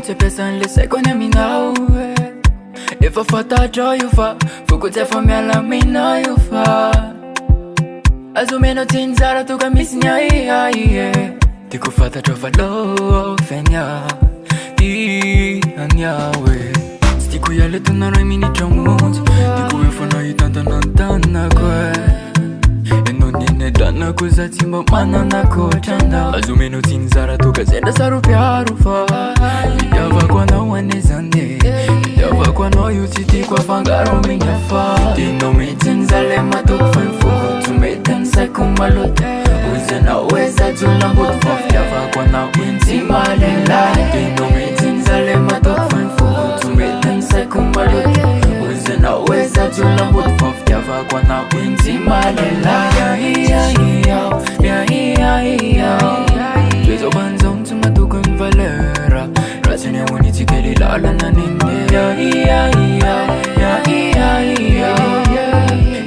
fokotsy ampiasan'le saiko any aminao efa fantatrao io fa fokotsy efa miala aminao io fa azomenao tsinjara toka misy ny aiaie tiako fantatrao fa lovenya tiania hoe tsy tiako iala etonareo minitra monjy tiako efa nahitantanantanako enao ninedanako za tsy mba mananakotrana azomenao tsinjara toka zendra saropiaro fa itiavako anao anezane itiavako anao io tsy tiako afangaro mignafa tinao mitsinzale matoko fanifoko tsy mety ansaiko maloto ozanao hoe zajolamboto fa fitiavako anao tsy malelay tinao mitsinzale matoko fanifoko tsy mety ansaiko maloto ozanao hoe zajolamboto fa fitiavako anao tsy malelay Twezo banzong tsy matokony valera ratsy ny amonitsika lalana niny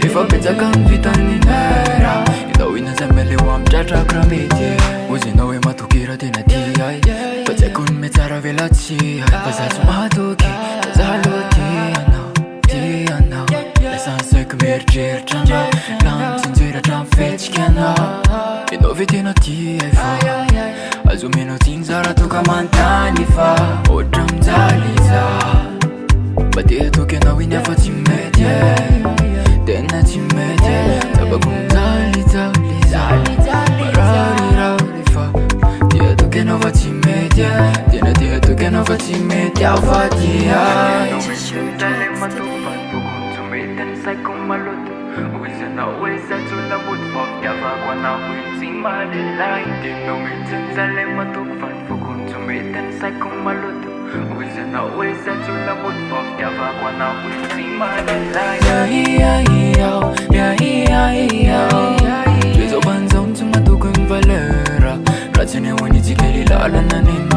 efa betsaka ny vitany nera itao ina zay meleo amitratrako raha mety ozinao hoe matokira tena tiay fa tsy haiko ny metsara velatsy fa za tsy matoky fa za aloha tianao lesansaiko mieritreritra anao lamtsinjeratra mifetsika anao enao ve tena tiay fa azomenao tsinjara toka mantany fa ohatra mijaly za mba te atoky anao iny afa tsy mety tena tsy mety tabako mijalijaly mararirary fa te atoky anao fa tsy mety tena te atoky anao fa tsy mety aho fa tianao mitsinjale matoko fanifoko tsy mety ansaiko maloto ozanao hoe zajolamboto fa fitiavako anao tsy malelay tinao mitsinjale matoko fanifoko tsy mety ansaiko maloto ozanao hoe zajolamboto fa fitiavako anao tsy malelay Twezo banzong tsy matokony valera ratsy ny amonitsika lalana niny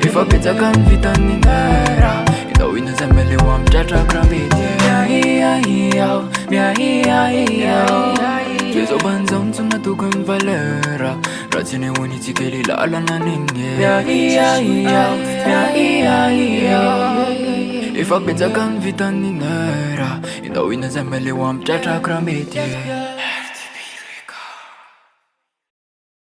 efa betsaka ny vitany nera itao ina zay meleo amitratrako raha mety Twezo banzong tsy matokony valera ratsy ny amonitsika lalana niny efa betsaka ny vitany nera itao ina zay meleo amitratrako raha mety